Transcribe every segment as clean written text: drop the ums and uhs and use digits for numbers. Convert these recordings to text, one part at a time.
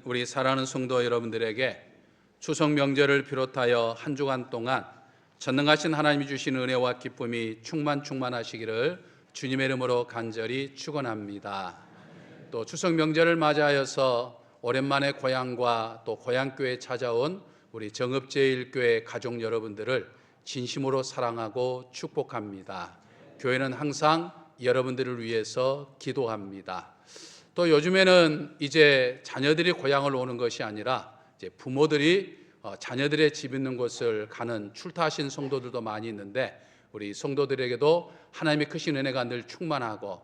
우리 사랑하는 성도 여러분들에게 추석 명절을 비롯하여 한 주간 동안 전능하신 하나님이 주신 은혜와 기쁨이 충만하시기를 주님의 이름으로 간절히 축원합니다. 또 추석 명절을 맞이하여서 오랜만에 고향과 또 고향교회에 찾아온 우리 정읍제일교회 가족 여러분들을 진심으로 사랑하고 축복합니다. 교회는 항상 여러분들을 위해서 기도합니다. 또 요즘에는 이제 자녀들이 고향을 오는 것이 아니라 이제 부모들이 자녀들의 집 있는 곳을 가는 출타하신 성도들도 많이 있는데, 우리 성도들에게도 하나님의 크신 은혜가 늘 충만하고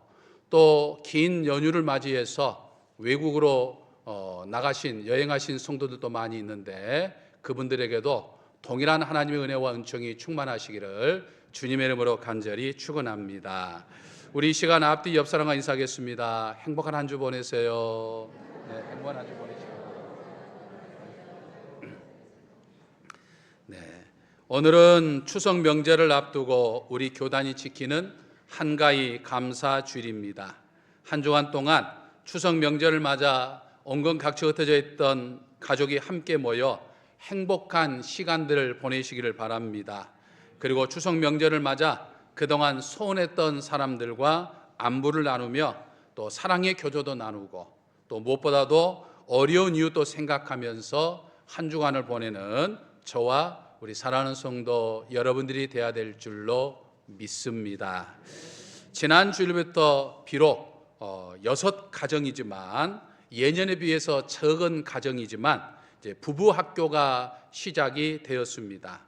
또 긴 연휴를 맞이해서 외국으로 여행하신 성도들도 많이 있는데, 그분들에게도 동일한 하나님의 은혜와 은총이 충만하시기를 주님의 이름으로 간절히 축원합니다. 우리 이 시간 앞뒤 옆 사람과 인사하겠습니다. 행복한 한 주 보내세요. 네, 행복한 한 주 보내시고. 네, 오늘은 추석 명절을 앞두고 우리 교단이 지키는 한가위 감사 주일입니다. 한 주간 동안 추석 명절을 맞아 온건 각처 흩어져 있던 가족이 함께 모여 행복한 시간들을 보내시기를 바랍니다. 그리고 추석 명절을 맞아 그동안 소원했던 사람들과 안부를 나누며 또 사랑의 교조도 나누고 또 무엇보다도 어려운 이웃도 생각하면서 한 주간을 보내는 저와 우리 사랑하는 성도 여러분들이 되어야 될 줄로 믿습니다. 지난 주일부터 비록 6 가정이지만 예년에 비해서 적은 가정이지만 이제 부부 학교가 시작이 되었습니다.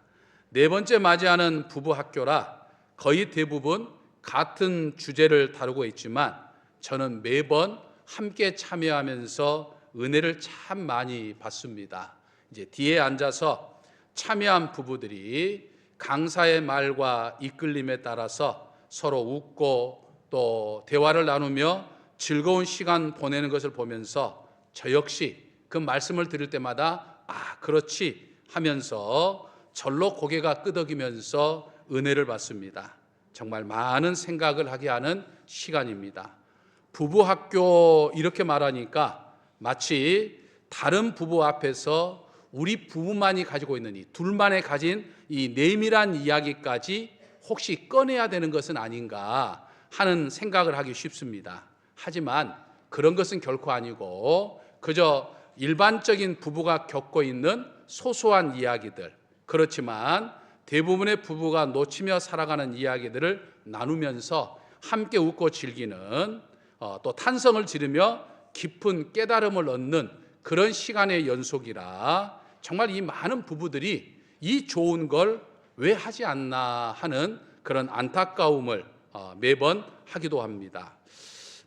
4번째 맞이하는 부부 학교라 거의 대부분 같은 주제를 다루고 있지만 저는 매번 함께 참여하면서 은혜를 참 많이 받습니다. 이제 뒤에 앉아서 참여한 부부들이 강사의 말과 이끌림에 따라서 서로 웃고 또 대화를 나누며 즐거운 시간 보내는 것을 보면서 저 역시 그 말씀을 들을 때마다 그렇지 하면서 절로 고개가 끄덕이면서 은혜를 받습니다. 정말 많은 생각을 하게 하는 시간입니다. 부부학교 이렇게 말하니까 마치 다른 부부 앞에서 우리 부부만이 가지고 있는 이 둘만이 가진 이 내밀한 이야기까지 혹시 꺼내야 되는 것은 아닌가 하는 생각을 하기 쉽습니다. 하지만 그런 것은 결코 아니고 그저 일반적인 부부가 겪고 있는 소소한 이야기들, 그렇지만 대부분의 부부가 놓치며 살아가는 이야기들을 나누면서 함께 웃고 즐기는 또 탄성을 지르며 깊은 깨달음을 얻는 그런 시간의 연속이라 정말 이 많은 부부들이 이 좋은 걸 왜 하지 않나 하는 그런 안타까움을 매번 하기도 합니다.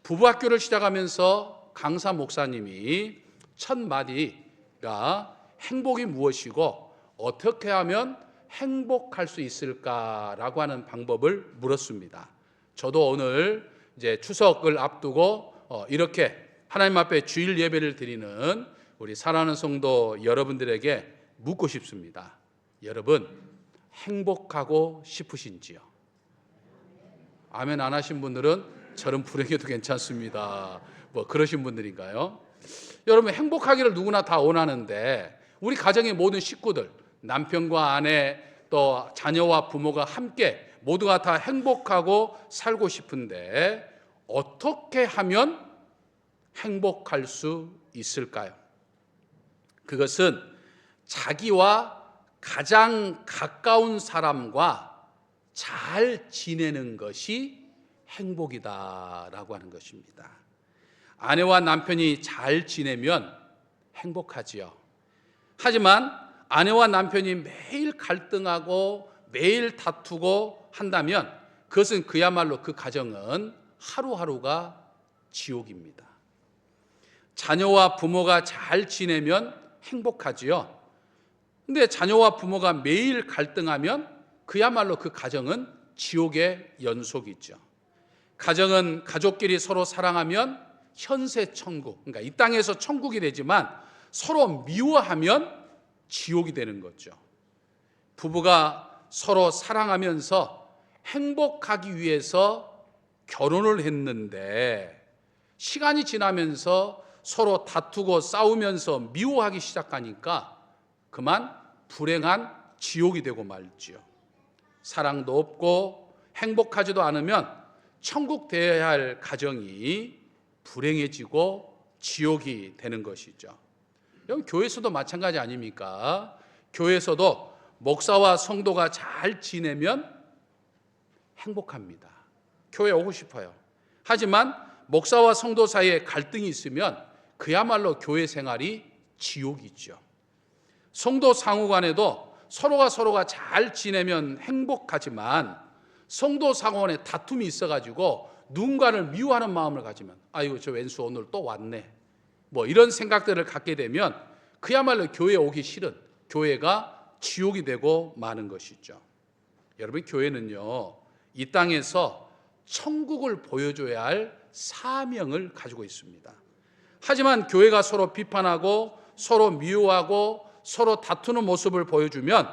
부부학교를 시작하면서 강사 목사님이 첫 마디가 행복이 무엇이고 어떻게 하면 행복할 수 있을까라고 하는 방법을 물었습니다. 저도 오늘 이제 추석을 앞두고 이렇게 하나님 앞에 주일 예배를 드리는 우리 사랑하는 성도 여러분들에게 묻고 싶습니다. 여러분, 행복하고 싶으신지요? 아멘 안 하신 분들은 저는 불행해도 괜찮습니다. 그러신 분들인가요? 여러분, 행복하기를 누구나 다 원하는데 우리 가정의 모든 식구들, 남편과 아내 또 자녀와 부모가 함께 모두가 다 행복하고 살고 싶은데 어떻게 하면 행복할 수 있을까요? 그것은 자기와 가장 가까운 사람과 잘 지내는 것이 행복이다라고 하는 것입니다. 아내와 남편이 잘 지내면 행복하지요. 하지만 아내와 남편이 매일 갈등하고 매일 다투고 한다면 그것은 그야말로 그 가정은 하루하루가 지옥입니다. 자녀와 부모가 잘 지내면 행복하지요. 근데 자녀와 부모가 매일 갈등하면 그야말로 그 가정은 지옥의 연속이죠. 가정은 가족끼리 서로 사랑하면 현세 천국, 그러니까 이 땅에서 천국이 되지만 서로 미워하면 지옥이 되는 거죠. 부부가 서로 사랑하면서 행복하기 위해서 결혼을 했는데 시간이 지나면서 서로 다투고 싸우면서 미워하기 시작하니까 그만 불행한 지옥이 되고 말지요. 사랑도 없고 행복하지도 않으면 천국 되어야 할 가정이 불행해지고 지옥이 되는 것이죠. 여러분, 교회에서도 마찬가지 아닙니까? 교회에서도 목사와 성도가 잘 지내면 행복합니다. 교회 오고 싶어요. 하지만 목사와 성도 사이에 갈등이 있으면 그야말로 교회 생활이 지옥이죠. 성도 상호 간에도 서로가 잘 지내면 행복하지만 성도 상호 간에 다툼이 있어가지고 누군가를 미워하는 마음을 가지면 아이고 저 왼수 오늘 또 왔네 뭐 이런 생각들을 갖게 되면 그야말로 교회에 오기 싫은 교회가 지옥이 되고 마는 것이죠. 여러분, 교회는요 이 땅에서 천국을 보여줘야 할 사명을 가지고 있습니다. 하지만 교회가 서로 비판하고 서로 미워하고 서로 다투는 모습을 보여주면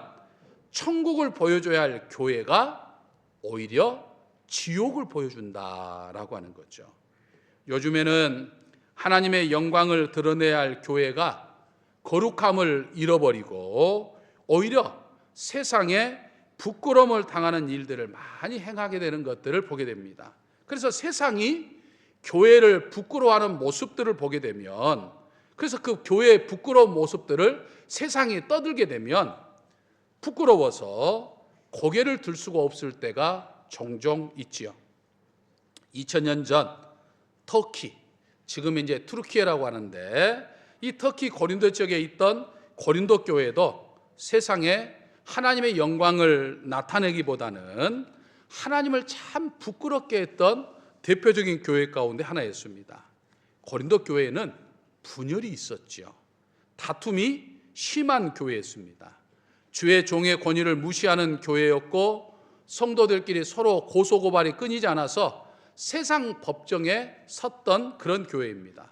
천국을 보여줘야 할 교회가 오히려 지옥을 보여준다라고 하는 거죠. 요즘에는 하나님의 영광을 드러내야 할 교회가 거룩함을 잃어버리고 오히려 세상에 부끄러움을 당하는 일들을 많이 행하게 되는 것들을 보게 됩니다. 그래서 세상이 교회를 부끄러워하는 모습들을 보게 되면, 그래서 그 교회의 부끄러운 모습들을 세상이 떠들게 되면 부끄러워서 고개를 들 수가 없을 때가 종종 있지요. 2000년 전 터키, 지금 이제 투르키예라고 하는데, 이 터키 고린도 지역에 있던 고린도 교회도 세상에 하나님의 영광을 나타내기보다는 하나님을 참 부끄럽게 했던 대표적인 교회 가운데 하나였습니다. 고린도 교회는 분열이 있었죠. 다툼이 심한 교회였습니다. 주의 종의 권위를 무시하는 교회였고 성도들끼리 서로 고소고발이 끊이지 않아서 세상 법정에 섰던 그런 교회입니다.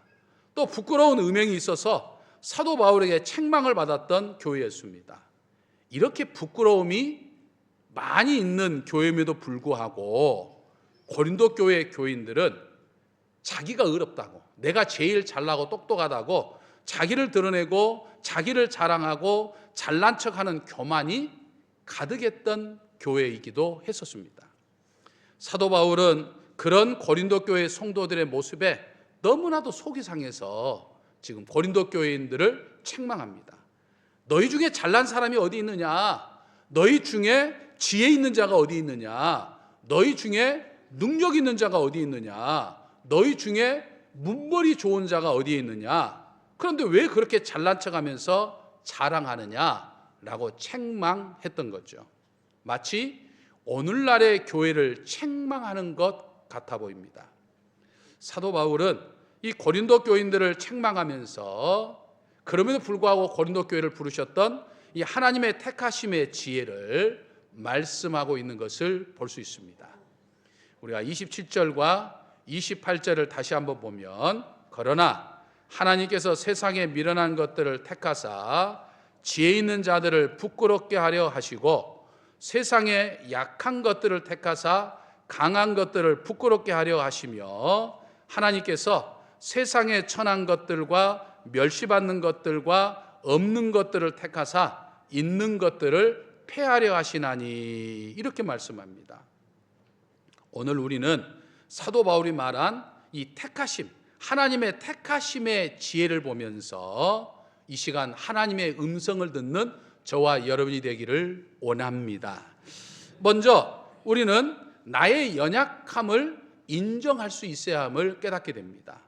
또 부끄러운 음행이 있어서 사도 바울에게 책망을 받았던 교회였습니다. 이렇게 부끄러움이 많이 있는 교회임에도 불구하고 고린도 교회 교인들은 자기가 의롭다고, 내가 제일 잘나고 똑똑하다고 자기를 드러내고 자기를 자랑하고 잘난 척하는 교만이 가득했던 교회이기도 했었습니다. 사도 바울은 그런 고린도 교회 성도들의 모습에 너무나도 속이 상해서 지금 고린도 교회인들을 책망합니다. 너희 중에 잘난 사람이 어디 있느냐? 너희 중에 지혜 있는 자가 어디 있느냐? 너희 중에 능력 있는 자가 어디 있느냐? 너희 중에 문벌이 좋은 자가 어디에 있느냐? 그런데 왜 그렇게 잘난 척하면서 자랑하느냐라고 책망했던 거죠. 마치 오늘날의 교회를 책망하는 것 같아 보입니다. 사도 바울은 이 고린도 교인들을 책망하면서 그럼에도 불구하고 고린도 교회를 부르셨던 이 하나님의 택하심의 지혜를 말씀하고 있는 것을 볼 수 있습니다. 우리가 27절과 28절을 다시 한번 보면, 그러나 하나님께서 세상에 미련한 것들을 택하사 지혜 있는 자들을 부끄럽게 하려 하시고 세상에 약한 것들을 택하사 강한 것들을 부끄럽게 하려 하시며 하나님께서 세상에 천한 것들과 멸시받는 것들과 없는 것들을 택하사 있는 것들을 폐하려 하시나니, 이렇게 말씀합니다. 오늘 우리는 사도 바울이 말한 이 택하심, 하나님의 택하심의 지혜를 보면서 이 시간 하나님의 음성을 듣는 저와 여러분이 되기를 원합니다. 먼저 우리는 나의 연약함을 인정할 수 있어야 함을 깨닫게 됩니다.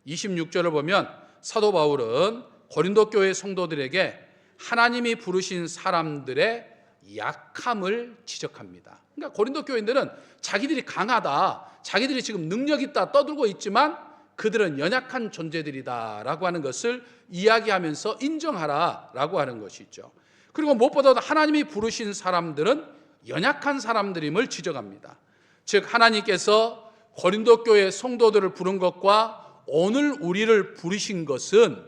26절을 보면 사도 바울은 고린도 교회 성도들에게 하나님이 부르신 사람들의 약함을 지적합니다. 그러니까 고린도 교인들은 자기들이 강하다, 자기들이 지금 능력 있다 떠들고 있지만 그들은 연약한 존재들이다라고 하는 것을 이야기하면서 인정하라라고 하는 것이죠. 그리고 무엇보다도 하나님이 부르신 사람들은 연약한 사람들임을 지적합니다. 즉 하나님께서 고린도 교회 성도들을 부른 것과 오늘 우리를 부르신 것은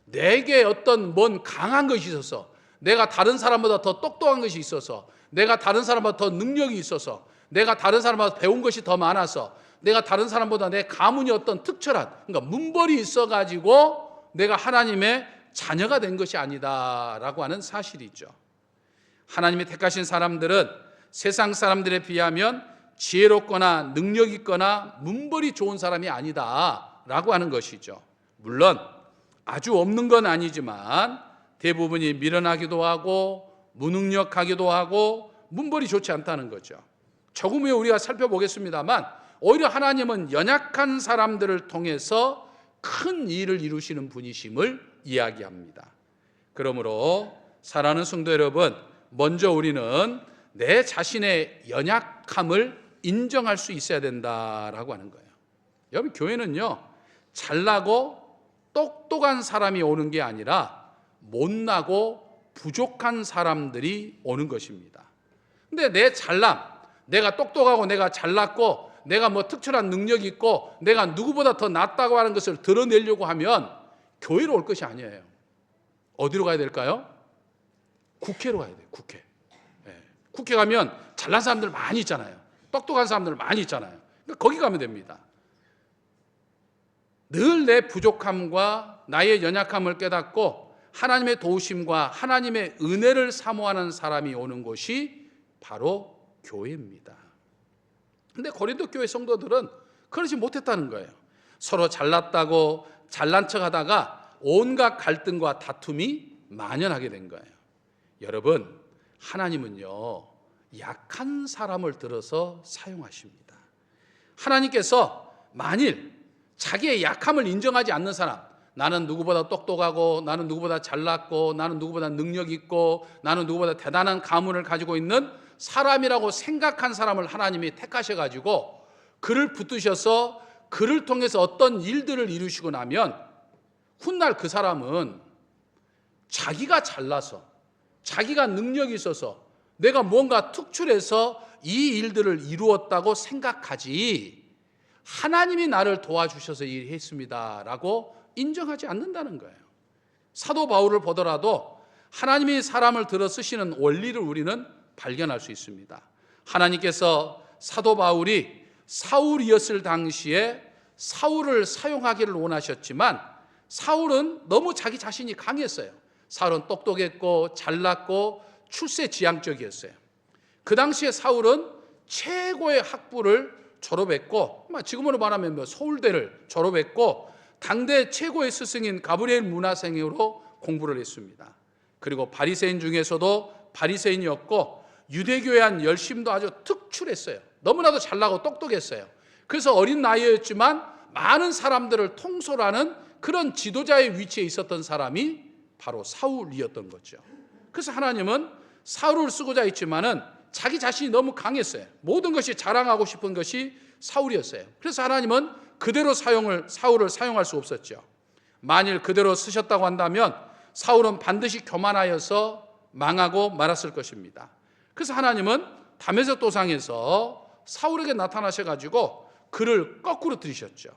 내게 어떤 뭔 강한 것이 있어서, 내가 다른 사람보다 더 똑똑한 것이 있어서, 내가 다른 사람보다 더 능력이 있어서, 내가 다른 사람보다 배운 것이 더 많아서, 내가 다른 사람보다 내 가문이 어떤 특별한, 그러니까 문벌이 있어가지고 내가 하나님의 자녀가 된 것이 아니다라고 하는 사실이죠. 하나님이 택하신 사람들은 세상 사람들에 비하면 지혜롭거나 능력 있거나 문벌이 좋은 사람이 아니다라고 하는 것이죠. 물론 아주 없는 건 아니지만 대부분이 미련하기도 하고 무능력하기도 하고 문벌이 좋지 않다는 거죠. 조금 후에 우리가 살펴보겠습니다만 오히려 하나님은 연약한 사람들을 통해서 큰 일을 이루시는 분이심을 이야기합니다. 그러므로 사랑하는 성도 여러분, 먼저 우리는 내 자신의 연약함을 인정할 수 있어야 된다라고 하는 거예요. 여러분, 교회는요, 잘나고 똑똑한 사람이 오는 게 아니라 못나고 부족한 사람들이 오는 것입니다. 근데 내 잘남, 내가 똑똑하고 내가 잘났고 내가 뭐 특별한 능력이 있고 내가 누구보다 더 낫다고 하는 것을 드러내려고 하면 교회로 올 것이 아니에요. 어디로 가야 될까요? 국회로 가야 돼요. 국회. 국회 가면 잘난 사람들 많이 있잖아요. 똑똑한 사람들 많이 있잖아요. 그러니까 거기 가면 됩니다. 늘 내 부족함과 나의 연약함을 깨닫고 하나님의 도우심과 하나님의 은혜를 사모하는 사람이 오는 곳이 바로 교회입니다. 근데 고린도 교회 성도들은 그러지 못했다는 거예요. 서로 잘났다고 잘난 척하다가 온갖 갈등과 다툼이 만연하게 된 거예요. 여러분, 하나님은요, 약한 사람을 들어서 사용하십니다. 하나님께서 만일 자기의 약함을 인정하지 않는 사람, 나는 누구보다 똑똑하고 나는 누구보다 잘났고 나는 누구보다 능력 있고 나는 누구보다 대단한 가문을 가지고 있는 사람이라고 생각한 사람을 하나님이 택하셔가지고 그를 붙드셔서 그를 통해서 어떤 일들을 이루시고 나면 훗날 그 사람은 자기가 잘나서 자기가 능력이 있어서 내가 뭔가 특출해서 이 일들을 이루었다고 생각하지 하나님이 나를 도와주셔서 일했습니다 라고 인정하지 않는다는 거예요. 사도 바울을 보더라도 하나님이 사람을 들어 쓰시는 원리를 우리는 발견할 수 있습니다. 하나님께서 사도 바울이 사울이었을 당시에 사울을 사용하기를 원하셨지만 사울은 너무 자기 자신이 강했어요. 사울은 똑똑했고 잘났고 출세지향적이었어요. 그 당시에 사울은 최고의 학부를 졸업했고 지금으로 말하면 서울대를 졸업했고 당대 최고의 스승인 가브리엘 문화생으로 공부를 했습니다. 그리고 바리새인 중에서도 바리새인이었고 유대교에 한 열심도 아주 특출했어요. 너무나도 잘나고 똑똑했어요. 그래서 어린 나이였지만 많은 사람들을 통솔하는 그런 지도자의 위치에 있었던 사람이 바로 사울이었던 거죠. 그래서 하나님은 사울을 쓰고자 했지만은 자기 자신이 너무 강했어요. 모든 것이 자랑하고 싶은 것이 사울이었어요. 그래서 하나님은 그대로 사울을 사용할 수 없었죠. 만일 그대로 쓰셨다고 한다면 사울은 반드시 교만하여서 망하고 말았을 것입니다. 그래서 하나님은 다메섹 도상에서 사울에게 나타나셔가지고 그를 거꾸로 들이셨죠.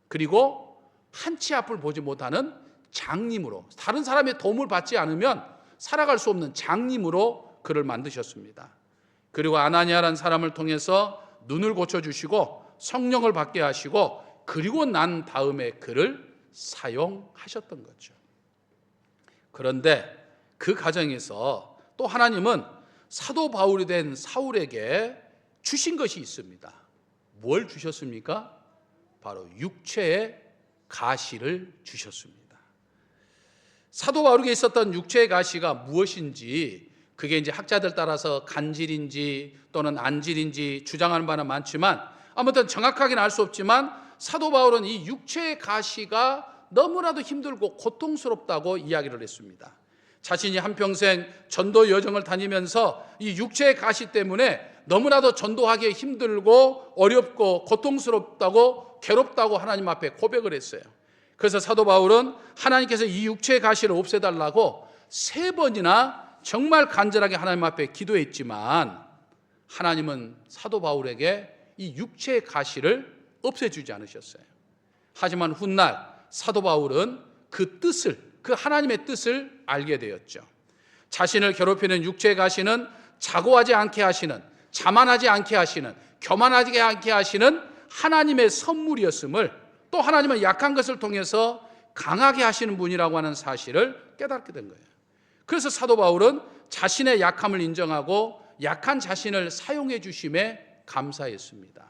그리고 한치 앞을 보지 못하는 장님으로, 다른 사람의 도움을 받지 않으면 살아갈 수 없는 장님으로 그를 만드셨습니다. 그리고 아나니아라는 사람을 통해서 눈을 고쳐주시고 성령을 받게 하시고 그리고 난 다음에 그를 사용하셨던 거죠. 그런데 그 과정에서 또 하나님은 사도 바울이 된 사울에게 주신 것이 있습니다. 뭘 주셨습니까? 바로 육체의 가시를 주셨습니다. 사도 바울에게 있었던 육체의 가시가 무엇인지 그게 이제 학자들 따라서 간질인지 또는 안질인지 주장하는 바는 많지만 아무튼 정확하게는 알 수 없지만 사도 바울은 이 육체의 가시가 너무나도 힘들고 고통스럽다고 이야기를 했습니다. 자신이 한평생 전도 여정을 다니면서 이 육체의 가시 때문에 너무나도 전도하기 힘들고 어렵고 고통스럽다고 괴롭다고 하나님 앞에 고백을 했어요. 그래서 사도 바울은 하나님께서 이 육체의 가시를 없애달라고 3번이나 정말 간절하게 하나님 앞에 기도했지만 하나님은 사도 바울에게 이 육체의 가시를 없애주지 않으셨어요. 하지만 훗날 사도 바울은 그 뜻을, 그 하나님의 뜻을 알게 되었죠. 자신을 괴롭히는 육체의 가시는 자고하지 않게 하시는, 자만하지 않게 하시는, 교만하지 않게 하시는 하나님의 선물이었음을, 또 하나님은 약한 것을 통해서 강하게 하시는 분이라고 하는 사실을 깨닫게 된 거예요. 그래서 사도 바울은 자신의 약함을 인정하고 약한 자신을 사용해 주심에 감사했습니다.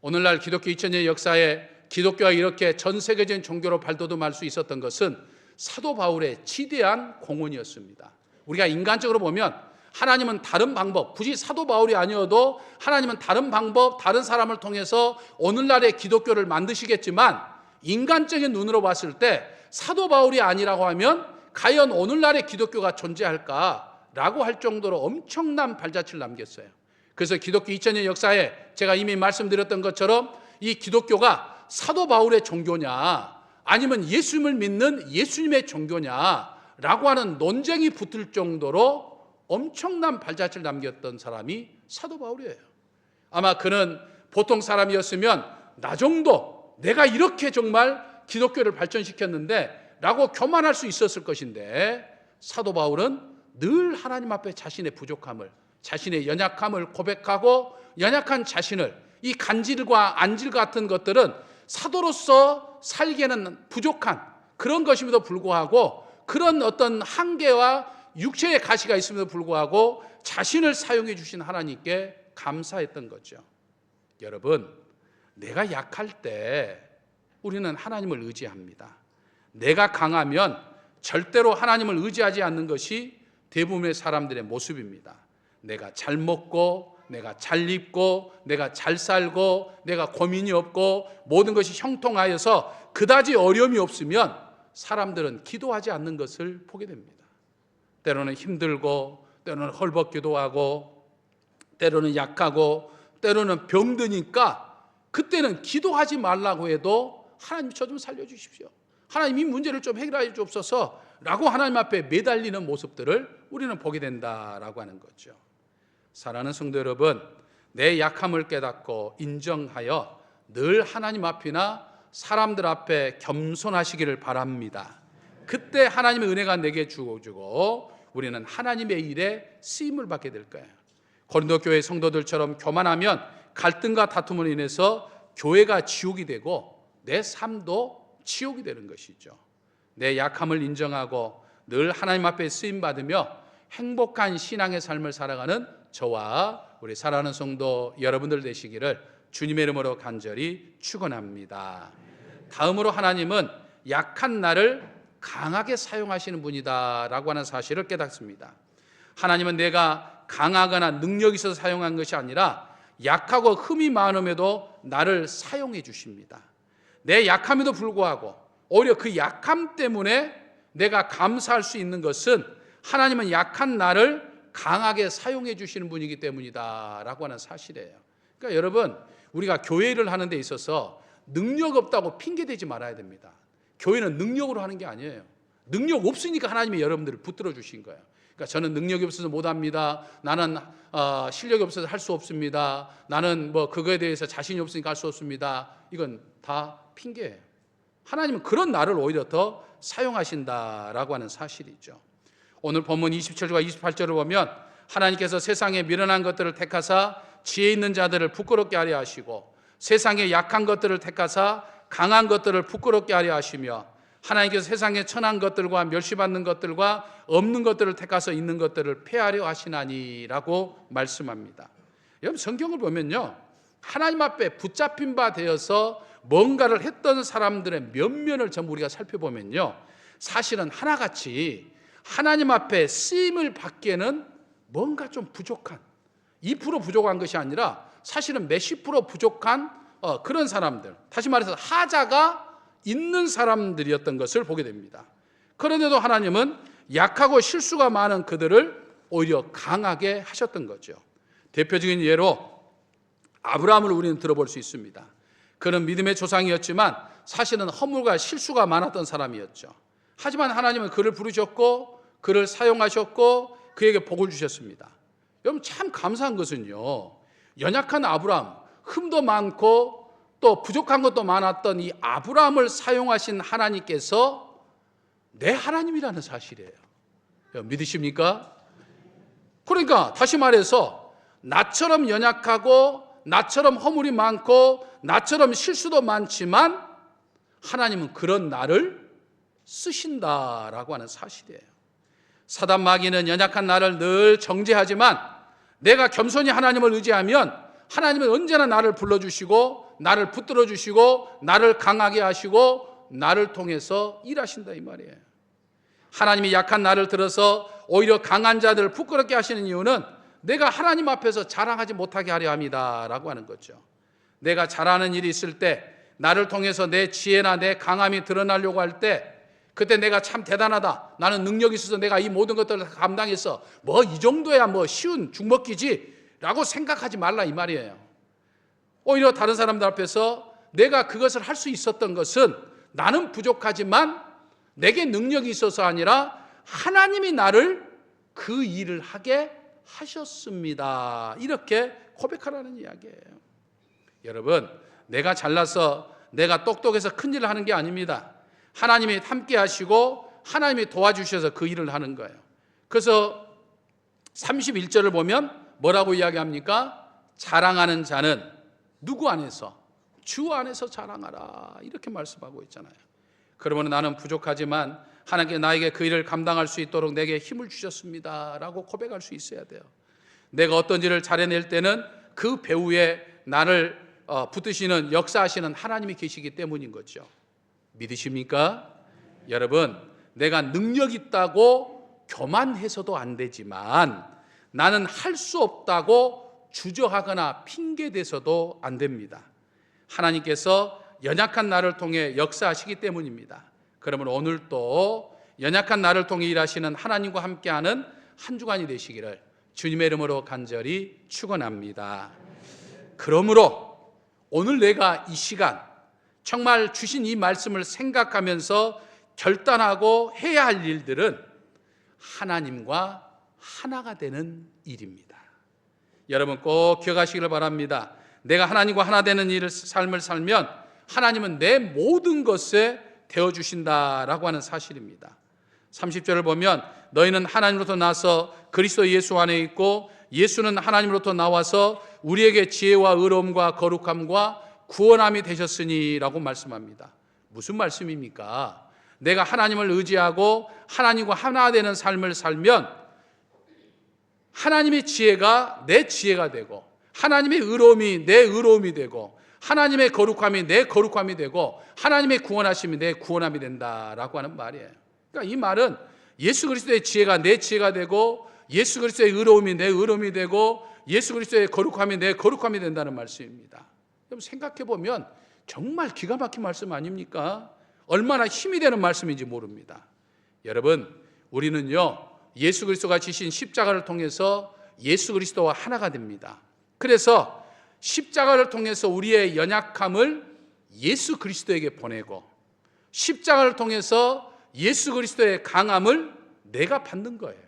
오늘날 기독교 2000년 역사에 기독교가 이렇게 전 세계적인 종교로 발돋움할 수 있었던 것은 사도 바울의 지대한 공헌이었습니다. 우리가 인간적으로 보면 하나님은 다른 방법, 굳이 사도 바울이 아니어도 하나님은 다른 방법, 다른 사람을 통해서 오늘날의 기독교를 만드시겠지만, 인간적인 눈으로 봤을 때 사도 바울이 아니라고 하면 과연 오늘날의 기독교가 존재할까라고 할 정도로 엄청난 발자취를 남겼어요. 그래서 기독교 2000년 역사에 제가 이미 말씀드렸던 것처럼 이 기독교가 사도 바울의 종교냐 아니면 예수님을 믿는 예수님의 종교냐라고 하는 논쟁이 붙을 정도로 엄청난 발자취를 남겼던 사람이 사도 바울이에요. 아마 그는 보통 사람이었으면 나 정도 내가 이렇게 정말 기독교를 발전시켰는데 라고 교만할 수 있었을 것인데, 사도 바울은 늘 하나님 앞에 자신의 부족함을, 자신의 연약함을 고백하고, 연약한 자신을, 이 간질과 안질 같은 것들은 사도로서 살기에는 부족한 그런 것임에도 불구하고, 그런 어떤 한계와 육체의 가시가 있음에도 불구하고 자신을 사용해 주신 하나님께 감사했던 거죠. 여러분, 내가 약할 때 우리는 하나님을 의지합니다. 내가 강하면 절대로 하나님을 의지하지 않는 것이 대부분의 사람들의 모습입니다. 내가 잘 먹고, 내가 잘 입고, 내가 잘 살고, 내가 고민이 없고, 모든 것이 형통하여서 그다지 어려움이 없으면 사람들은 기도하지 않는 것을 보게 됩니다. 때로는 힘들고, 때로는 헐벗기도 하고, 때로는 약하고, 때로는 병드니까 그때는 기도하지 말라고 해도 하나님 저 좀 살려주십시오, 하나님 이 문제를 좀 해결해 주옵소서 라고 하나님 앞에 매달리는 모습들을 우리는 보게 된다라고 하는 거죠. 사랑하는 성도 여러분, 내 약함을 깨닫고 인정하여 늘 하나님 앞이나 사람들 앞에 겸손하시기를 바랍니다. 그때 하나님의 은혜가 내게 주어지고 우리는 하나님의 일에 쓰임을 받게 될 거예요. 고린도 교회 성도들처럼 교만하면 갈등과 다툼으로 인해서 교회가 지옥이 되고 내 삶도 지옥이 되는 것이죠. 내 약함을 인정하고 늘 하나님 앞에 쓰임받으며 행복한 신앙의 삶을 살아가는 저와 우리 사랑하는 성도 여러분들 되시기를 주님의 이름으로 간절히 축원합니다. 다음으로 하나님은 약한 나를 강하게 사용하시는 분이다라고 하는 사실을 깨닫습니다. 하나님은 내가 강하거나 능력이 있어서 사용한 것이 아니라 약하고 흠이 많음에도 나를 사용해 주십니다. 내 약함에도 불구하고 오히려 그 약함 때문에 내가 감사할 수 있는 것은 하나님은 약한 나를 강하게 사용해 주시는 분이기 때문이다라고 하는 사실이에요. 그러니까 여러분, 우리가 교회 일을 하는 데 있어서 능력 없다고 핑계대지 말아야 됩니다. 교회는 능력으로 하는 게 아니에요. 능력 없으니까 하나님이 여러분들을 붙들어 주신 거예요. 그러니까 저는 능력이 없어서 못합니다. 나는 실력이 없어서 할 수 없습니다. 나는 그거에 대해서 자신이 없으니까 할 수 없습니다. 이건 다 핑계예요. 하나님은 그런 나를 오히려 더 사용하신다라고 하는 사실이죠. 오늘 본문 27절과 28절을 보면 하나님께서 세상에 미련한 것들을 택하사 지혜 있는 자들을 부끄럽게 하려 하시고 세상에 약한 것들을 택하사 강한 것들을 부끄럽게 하려 하시며 하나님께서 세상에 천한 것들과 멸시받는 것들과 없는 것들을 택하서 있는 것들을 폐하려 하시나니라고 말씀합니다. 여러분, 성경을 보면요, 하나님 앞에 붙잡힌 바 되어서 뭔가를 했던 사람들의 면면을 전부 우리가 살펴보면요, 사실은 하나같이 하나님 앞에 쓰임을 받기에는 뭔가 좀 부족한, 2% 부족한 것이 아니라 사실은 몇십 프로 부족한 그런 사람들, 다시 말해서 하자가 있는 사람들이었던 것을 보게 됩니다. 그런데도 하나님은 약하고 실수가 많은 그들을 오히려 강하게 하셨던 거죠. 대표적인 예로 아브라함을 우리는 들어볼 수 있습니다. 그는 믿음의 조상이었지만 사실은 허물과 실수가 많았던 사람이었죠. 하지만 하나님은 그를 부르셨고 그를 사용하셨고 그에게 복을 주셨습니다. 여러분, 참 감사한 것은요, 연약한 아브라함, 흠도 많고 또 부족한 것도 많았던 이 아브라함을 사용하신 하나님께서 내 하나님이라는 사실이에요. 믿으십니까? 그러니까 다시 말해서 나처럼 연약하고 나처럼 허물이 많고 나처럼 실수도 많지만 하나님은 그런 나를 쓰신다라고 하는 사실이에요. 사단 마귀는 연약한 나를 늘 정죄하지만 내가 겸손히 하나님을 의지하면 하나님은 언제나 나를 불러주시고 나를 붙들어 주시고 나를 강하게 하시고 나를 통해서 일하신다 이 말이에요. 하나님이 약한 나를 들어서 오히려 강한 자들을 부끄럽게 하시는 이유는 내가 하나님 앞에서 자랑하지 못하게 하려 함이다라고 하는 거죠. 내가 잘하는 일이 있을 때 나를 통해서 내 지혜나 내 강함이 드러나려고 할 때 그때 내가 참 대단하다, 나는 능력이 있어서 내가 이 모든 것들을 감당했어, 뭐 이 정도야 뭐 쉬운 죽먹기지 라고 생각하지 말라 이 말이에요. 오히려 다른 사람들 앞에서 내가 그것을 할 수 있었던 것은 나는 부족하지만 내게 능력이 있어서 아니라 하나님이 나를 그 일을 하게 하셨습니다, 이렇게 고백하라는 이야기예요. 여러분, 내가 잘나서 내가 똑똑해서 큰 일을 하는 게 아닙니다. 하나님이 함께 하시고 하나님이 도와주셔서 그 일을 하는 거예요. 그래서 31절을 보면 뭐라고 이야기합니까? 자랑하는 자는 누구 안에서? 주 안에서 자랑하라, 이렇게 말씀하고 있잖아요. 그러면 나는 부족하지만 하나님께 나에게 그 일을 감당할 수 있도록 내게 힘을 주셨습니다 라고 고백할 수 있어야 돼요. 내가 어떤 일을 잘해낼 때는 그 배후에 나를 붙드시는, 역사하시는 하나님이 계시기 때문인 거죠. 믿으십니까? 여러분, 내가 능력 있다고 교만해서도 안 되지만 나는 할 수 없다고 주저하거나 핑계대서도 안 됩니다. 하나님께서 연약한 나를 통해 역사하시기 때문입니다. 그러면 오늘도 연약한 나를 통해 일하시는 하나님과 함께하는 한 주간이 되시기를 주님의 이름으로 간절히 축원합니다. 그러므로 오늘 내가 이 시간 정말 주신 이 말씀을 생각하면서 결단하고 해야 할 일들은 하나님과 하나가 되는 일입니다. 여러분 꼭 기억하시기를 바랍니다. 내가 하나님과 하나 되는 삶을 살면 하나님은 내 모든 것에 되어주신다라고 하는 사실입니다. 30절을 보면 너희는 하나님으로부터 나서 그리스도 예수 안에 있고 예수는 하나님으로부터 나와서 우리에게 지혜와 의로움과 거룩함과 구원함이 되셨으니 라고 말씀합니다. 무슨 말씀입니까? 내가 하나님을 의지하고 하나님과 하나 되는 삶을 살면 하나님의 지혜가 내 지혜가 되고 하나님의 의로움이 내 의로움이 되고 하나님의 거룩함이 내 거룩함이 되고 하나님의 구원하심이 내 구원함이 된다라고 하는 말이에요. 그러니까 이 말은 예수 그리스도의 지혜가 내 지혜가 되고 예수 그리스도의 의로움이 내 의로움이 되고 예수 그리스도의 거룩함이 내 거룩함이 된다는 말씀입니다. 여러분 생각해 보면 정말 기가 막힌 말씀 아닙니까? 얼마나 힘이 되는 말씀인지 모릅니다. 여러분, 우리는요 예수 그리스도가 지신 십자가를 통해서 예수 그리스도와 하나가 됩니다. 그래서 십자가를 통해서 우리의 연약함을 예수 그리스도에게 보내고 십자가를 통해서 예수 그리스도의 강함을 내가 받는 거예요.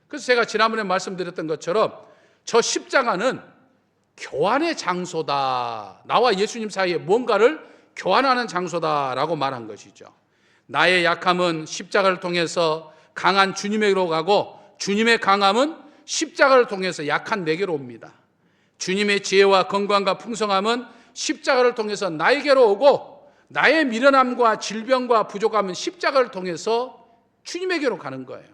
그래서 제가 지난번에 말씀드렸던 것처럼 저 십자가는 교환의 장소다, 나와 예수님 사이에 뭔가를 교환하는 장소다라고 말한 것이죠. 나의 약함은 십자가를 통해서 강한 주님에게로 가고 주님의 강함은 십자가를 통해서 약한 내게로 옵니다. 주님의 지혜와 건강과 풍성함은 십자가를 통해서 나에게로 오고 나의 미련함과 질병과 부족함은 십자가를 통해서 주님에게로 가는 거예요.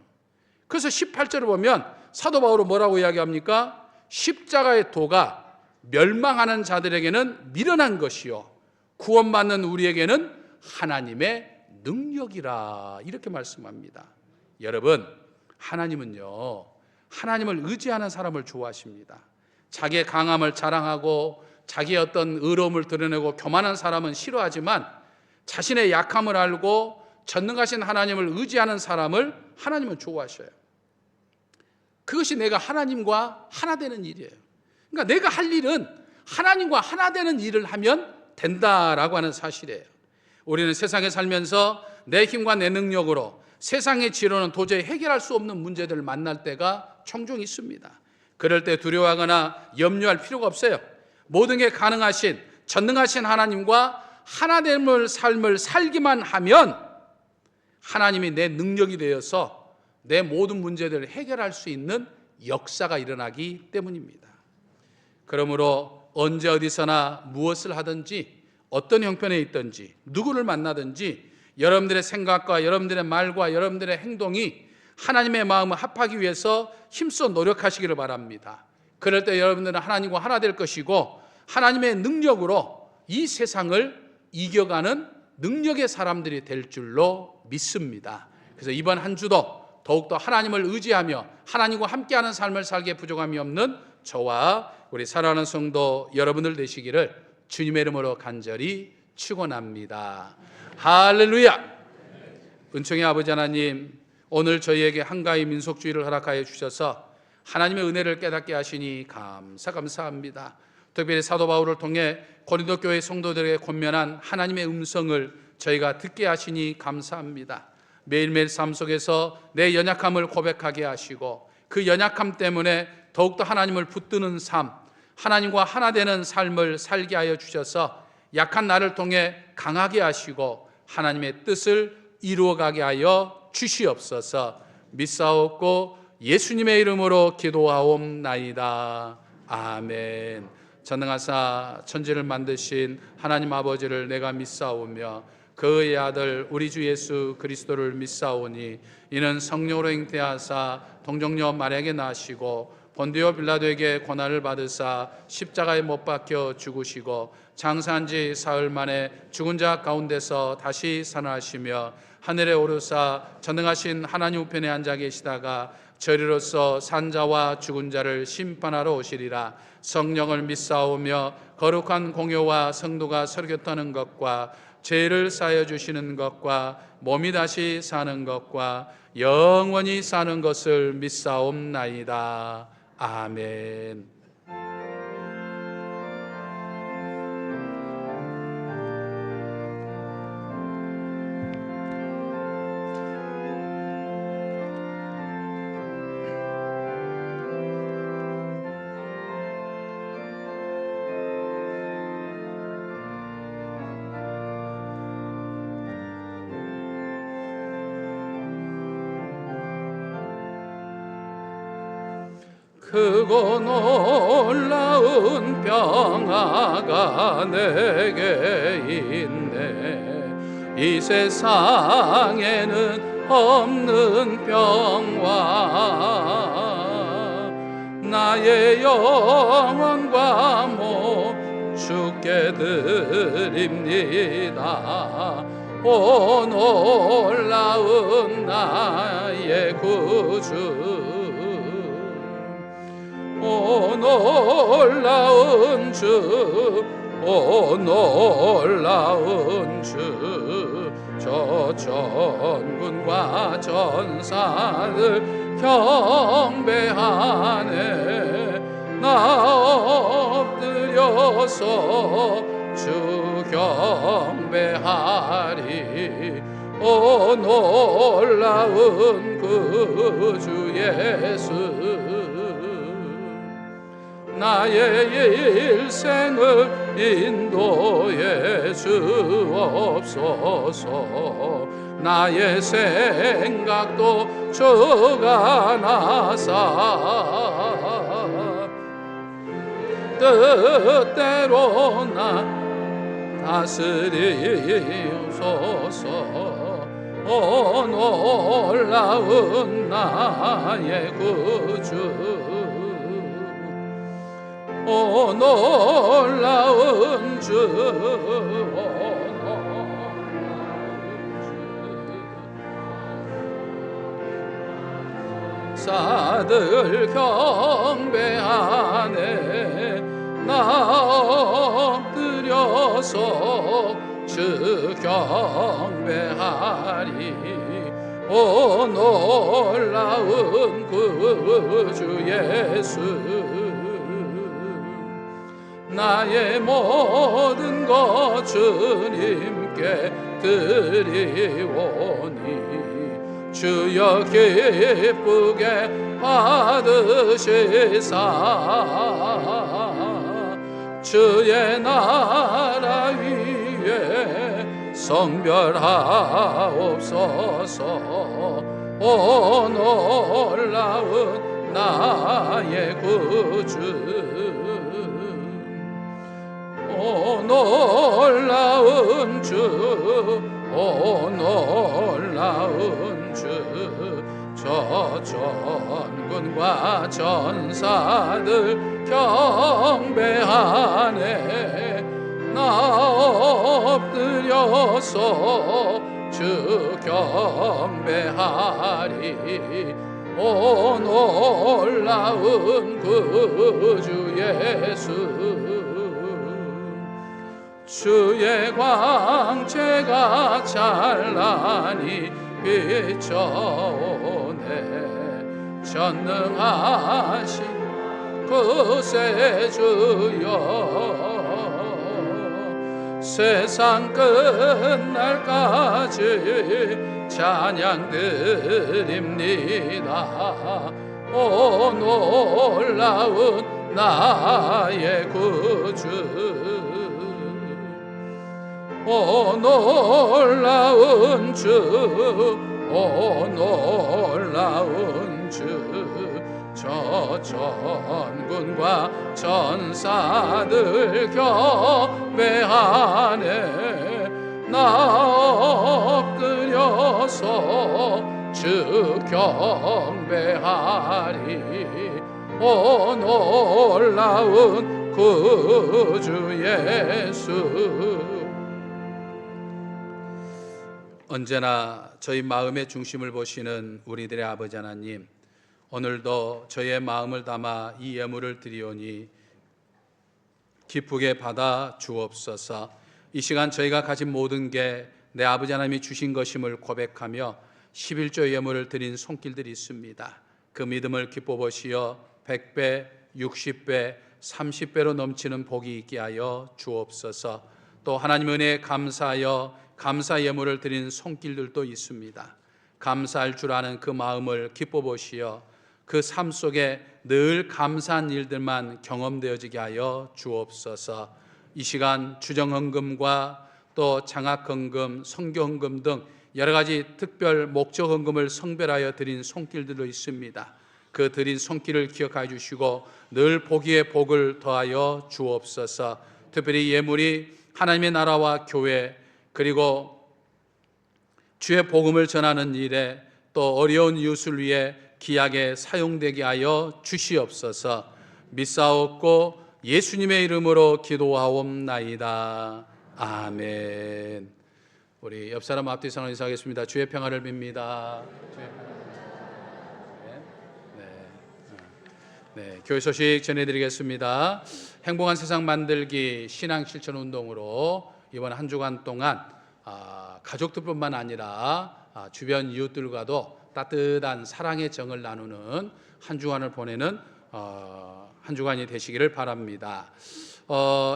그래서 18절을 보면 사도 바울은 뭐라고 이야기합니까? 십자가의 도가 멸망하는 자들에게는 미련한 것이요 구원받는 우리에게는 하나님의 능력이라, 이렇게 말씀합니다. 여러분, 하나님은요 하나님을 의지하는 사람을 좋아하십니다. 자기의 강함을 자랑하고 자기의 어떤 의로움을 드러내고 교만한 사람은 싫어하지만 자신의 약함을 알고 전능하신 하나님을 의지하는 사람을 하나님은 좋아하셔요. 그것이 내가 하나님과 하나 되는 일이에요. 그러니까 내가 할 일은 하나님과 하나 되는 일을 하면 된다라고 하는 사실이에요. 우리는 세상에 살면서 내 힘과 내 능력으로 세상의 지혜로는 도저히 해결할 수 없는 문제들을 만날 때가 종종 있습니다. 그럴 때 두려워하거나 염려할 필요가 없어요. 모든 게 가능하신 전능하신 하나님과 하나됨의 삶을 살기만 하면 하나님이 내 능력이 되어서 내 모든 문제들을 해결할 수 있는 역사가 일어나기 때문입니다. 그러므로 언제 어디서나 무엇을 하든지 어떤 형편에 있든지 누구를 만나든지 여러분들의 생각과 여러분들의 말과 여러분들의 행동이 하나님의 마음을 합하기 위해서 힘써 노력하시기를 바랍니다. 그럴 때 여러분들은 하나님과 하나 될 것이고 하나님의 능력으로 이 세상을 이겨가는 능력의 사람들이 될 줄로 믿습니다. 그래서 이번 한 주도 더욱더 하나님을 의지하며 하나님과 함께하는 삶을 살기에 부족함이 없는 저와 우리 사랑하는 성도 여러분들 되시기를 주님의 이름으로 간절히 축원합니다. 할렐루야. 은총의 아버지 하나님, 오늘 저희에게 한가위 민속주의를 허락하여 주셔서 하나님의 은혜를 깨닫게 하시니 감사합니다. 특별히 사도 바울을 통해 고린도 교회 성도들에게 권면한 하나님의 음성을 저희가 듣게 하시니 감사합니다. 매일매일 삶 속에서 내 연약함을 고백하게 하시고 그 연약함 때문에 더욱더 하나님을 붙드는 삶, 하나님과 하나 되는 삶을 살게 하여 주셔서 약한 나를 통해 강하게 하시고 하나님의 뜻을 이루어가게 하여 주시옵소서. 믿사옵고 예수님의 이름으로 기도하옵나이다. 아멘. 전능하사 천지를 만드신 하나님 아버지를 내가 믿사오며 그의 아들 우리 주 예수 그리스도를 믿사오니 이는 성령으로 잉태하사 동정녀 마리아에게 나시고 본디오 빌라도에게 고난을 받으사 십자가에 못 박혀 죽으시고 장사한 지 사흘 만에 죽은 자 가운데서 다시 살아나시며 하늘에 오르사 전능하신 하나님 우편에 앉아 계시다가 저리로서 산자와 죽은 자를 심판하러 오시리라. 성령을 믿사오며 거룩한 공효와 성도가 설교하는 것과 죄를 사하여 주시는 것과 몸이 다시 사는 것과 영원히 사는 것을 믿사옵나이다. 아멘. 크고 놀라운 평화가 내게 있네. 이 세상에는 없는 평화. 나의 영혼과 몸 주께 드립니다. 오 놀라운 나의 구주, 오 놀라운 주, 오 놀라운 주. 저 전군과 전사들 경배하네. 나 엎드려서 주 경배하리. 오 놀라운 그 주 예수, 나의 일생을 인도해 주옵소서. 나의 생각도 주가 나사 뜻대로 나 다스리옵소서. 오 놀라운 나의 구주, 오 놀라운 주, 오 놀라운 주. 사들 경배하네. 나 엎드려서 주 경배하리. 오 놀라운 구주 예수, 나의 모든 것 주님께 드리오니 주여 기쁘게 받으시사 주의 나라 위에 성별하옵소서. 오 놀라운 나의 구주, 오 놀라운 주, 오 놀라운 주, 저 전군과 전사들 경배하네. 나 엎드려서 주 경배하리. 오 놀라운 구주 예수, 주의 광채가 찬란히 비춰오네. 전능하신 그새 주여, 세상 끝날까지 찬양 드립니다. 오 놀라운 나의 구주, 오 놀라운 주, 오 놀라운 주, 저 전군과 전사들 경배하네. 나 엎드려서 주 경배하리. 오 놀라운 구주 예수. 언제나 저희 마음의 중심을 보시는 우리들의 아버지 하나님, 오늘도 저희의 마음을 담아 이 예물을 드리오니 기쁘게 받아 주옵소서. 이 시간 저희가 가진 모든 게 내 아버지 하나님이 주신 것임을 고백하며 11조 예물을 드린 손길들이 있습니다. 그 믿음을 기뻐 보시어 100배, 60배, 30배로 넘치는 복이 있게 하여 주옵소서. 또 하나님 은혜에 감사하여 감사 예물을 드린 손길들도 있습니다. 감사할 줄 아는 그 마음을 기뻐 보시어 그 삶 속에 늘 감사한 일들만 경험되어지게 하여 주옵소서. 이 시간 주정헌금과 또 장학헌금, 선교헌금 등 여러 가지 특별 목적헌금을 성별하여 드린 손길들도 있습니다. 그 드린 손길을 기억하여 주시고 늘 보기에 복을 더하여 주옵소서. 특별히 예물이 하나님의 나라와 교회, 그리고 주의 복음을 전하는 일에, 또 어려운 이웃을 위해 귀하게 사용되게 하여 주시옵소서. 믿사옵고 예수님의 이름으로 기도하옵나이다. 아멘. 우리 옆 사람 앞뒤 상을 인사하겠습니다. 주의 평화를 빕니다. 주의 평화를 빕니다. 네, 교회 소식 전해드리겠습니다. 행복한 세상 만들기 신앙 실천 운동으로 이번 한 주간 동안 가족들뿐만 아니라 주변 이웃들과도 따뜻한 사랑의 정을 나누는 한 주간을 보내는 한 주간이 되시기를 바랍니다.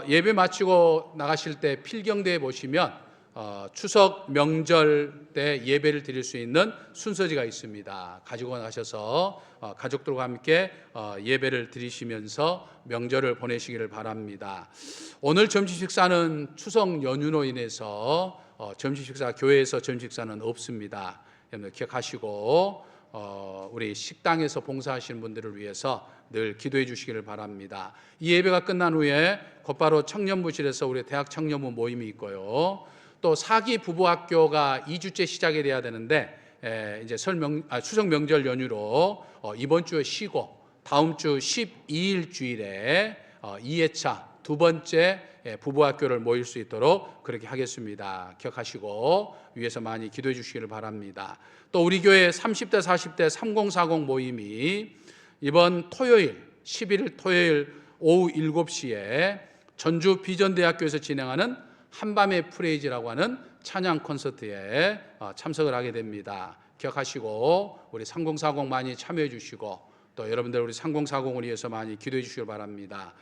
예배 마치고 나가실 때 필경대에 보시면 추석 명절 때 예배를 드릴 수 있는 순서지가 있습니다. 가지고 나가셔서 가족들과 함께 예배를 드리시면서 명절을 보내시기를 바랍니다. 오늘 점심 식사는 추석 연휴로 인해서 점심 식사, 교회에서 점심 식사는 없습니다. 여러분 기억하시고 우리 식당에서 봉사하시는 분들을 위해서 늘 기도해 주시기를 바랍니다. 이 예배가 끝난 후에 곧바로 청년부실에서 우리 대학 청년부 모임이 있고요. 또 사기 부부학교가 2주째 시작이 돼야 되는데 이제 추석 명절 연휴로 이번 주에 쉬고 다음 주 12일 주일에 2회차 두 번째 부부학교를 모일 수 있도록 그렇게 하겠습니다. 기억하시고 위에서 많이 기도해 주시기를 바랍니다. 또 우리 교회 30대 40대 3040 모임이 이번 토요일 11일 토요일 오후 7시에 전주 비전대학교에서 진행하는 한밤의 프레이즈라고 하는 찬양 콘서트에 참석을 하게 됩니다. 기억하시고 우리 3040 많이 참여해 주시고 또 여러분들 우리 3040을 위해서 많이 기도해 주시길 바랍니다.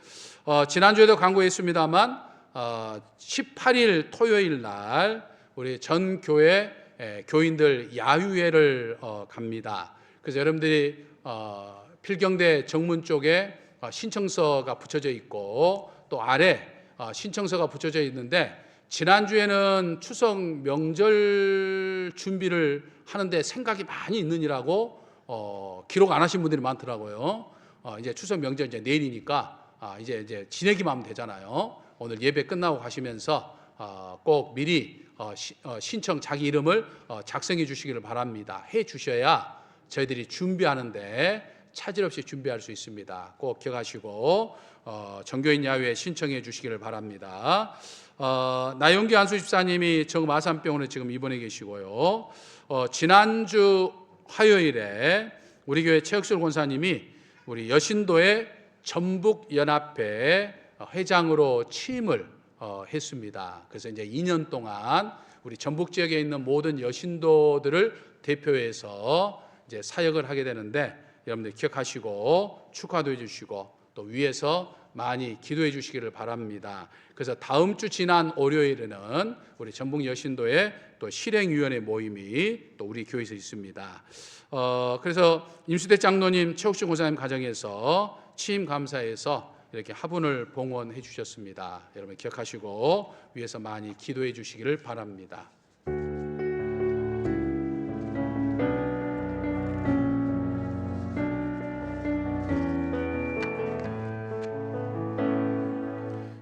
지난주에도 광고했습니다만 18일 토요일 날 우리 전 교회 교인들 야유회를 갑니다. 그래서 여러분들이 필경대 정문 쪽에 신청서가 붙여져 있고 또 아래 신청서가 붙여져 있는데, 지난주에는 추석 명절 준비를 하는데 생각이 많이 있느니라고 기록 안 하신 분들이 많더라고요. 이제 추석 명절 이제 내일이니까 이제 지내기만 하면 되잖아요. 오늘 예배 끝나고 가시면서 꼭 미리 신청 자기 이름을 작성해 주시기를 바랍니다. 해 주셔야 저희들이 준비하는데 차질 없이 준비할 수 있습니다. 꼭 기억하시고 정교인 야외에 신청해 주시기를 바랍니다. 나영기 안수 집사님이 정읍 아산병원에 지금 입원해 계시고요. 지난주 화요일에 우리 교회 최혁술 권사님이 우리 여신도의 전북연합회 회장으로 취임을 했습니다. 그래서 이제 2년 동안 우리 전북 지역에 있는 모든 여신도들을 대표해서 이제 사역을 하게 되는데 여러분들 기억하시고 축하도 해주시고 또 위에서 많이 기도해 주시기를 바랍니다. 그래서 다음 주 지난 월요일에는 우리 전북 여신도의 또 실행위원회 모임이 또 우리 교회에서 있습니다. 그래서 임수대 장로님, 최옥신 권사님 가정에서 취임 감사에서 이렇게 화분을 봉헌해 주셨습니다. 여러분 기억하시고 위에서 많이 기도해 주시기를 바랍니다.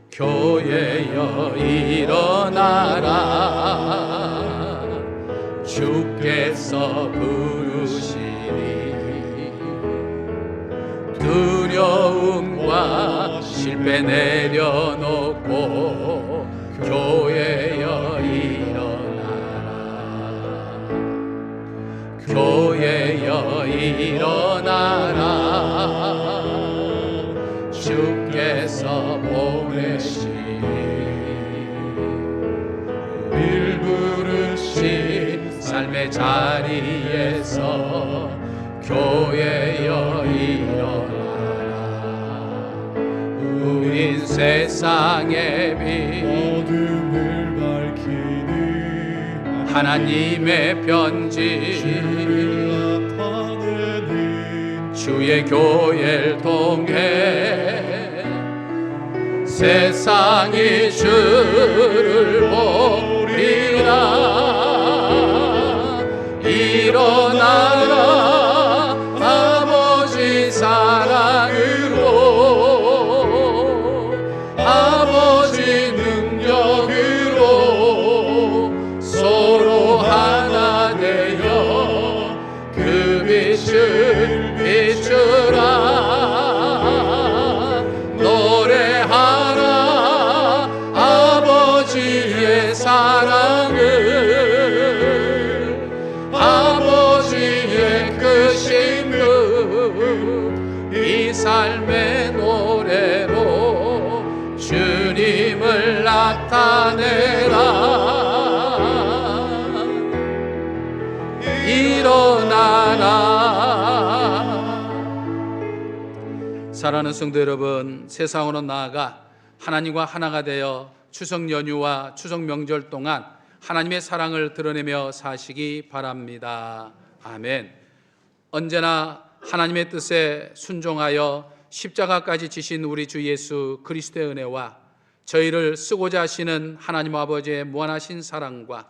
교회여 일어나라 주께서 부르시니 두려움과 실패 내려놓고 교회여 일어나라 교회여 일어나라 주께서 보내시니 우릴 부르신 삶의 자리에서 교회여 일어나라 우린 세상의 빛 어둠을 밝히는 하나님의 편지 주를 나타내는 주의 교회를 통해 세상이 주를 보리라 일어나라 아버지 사랑으로 아버지 능력으로 서로 하나 되어 그 빛을 비추라 노래하라 아버지의 사랑을 아버지의 크심을 이 삶의 노래로 주님을 나타내라 일어나라. 사랑하는 성도 여러분, 세상으로 나아가 하나님과 하나가 되어 추석 연휴와 추석 명절 동안 하나님의 사랑을 드러내며 사시기 바랍니다. 아멘. 언제나 하나님의 뜻에 순종하여 십자가까지 지신 우리 주 예수 그리스도의 은혜와 저희를 쓰고자 하시는 하나님 아버지의 무한하신 사랑과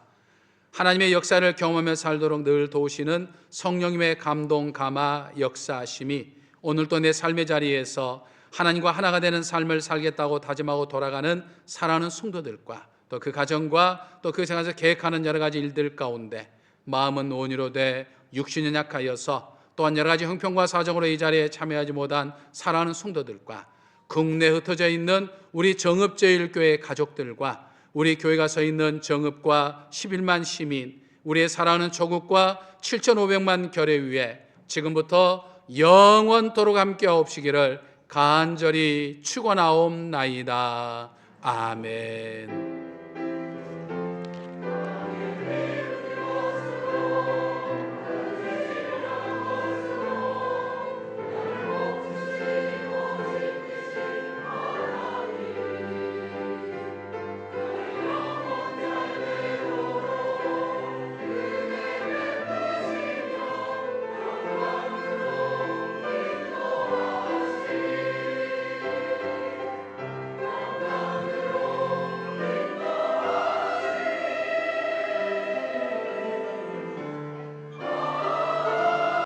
하나님의 역사를 경험하며 살도록 늘 도우시는 성령님의 감동, 감화, 역사하심이 오늘도 내 삶의 자리에서 하나님과 하나가 되는 삶을 살겠다고 다짐하고 돌아가는 사랑하는 성도들과 또 그 가정과 또 그 생활에서 계획하는 여러 가지 일들 가운데 마음은 온유로 돼 육신은 약하여서 또한 여러 가지 형편과 사정으로 이 자리에 참여하지 못한 사랑하는 성도들과 국내에 흩어져 있는 우리 정읍제일교회 가족들과 우리 교회가 서 있는 정읍과 11만 시민, 우리의 사랑하는 조국과 7,500만 결의 위에 지금부터 영원토록 함께하옵시기를 간절히 축원하옵나이다. 아멘.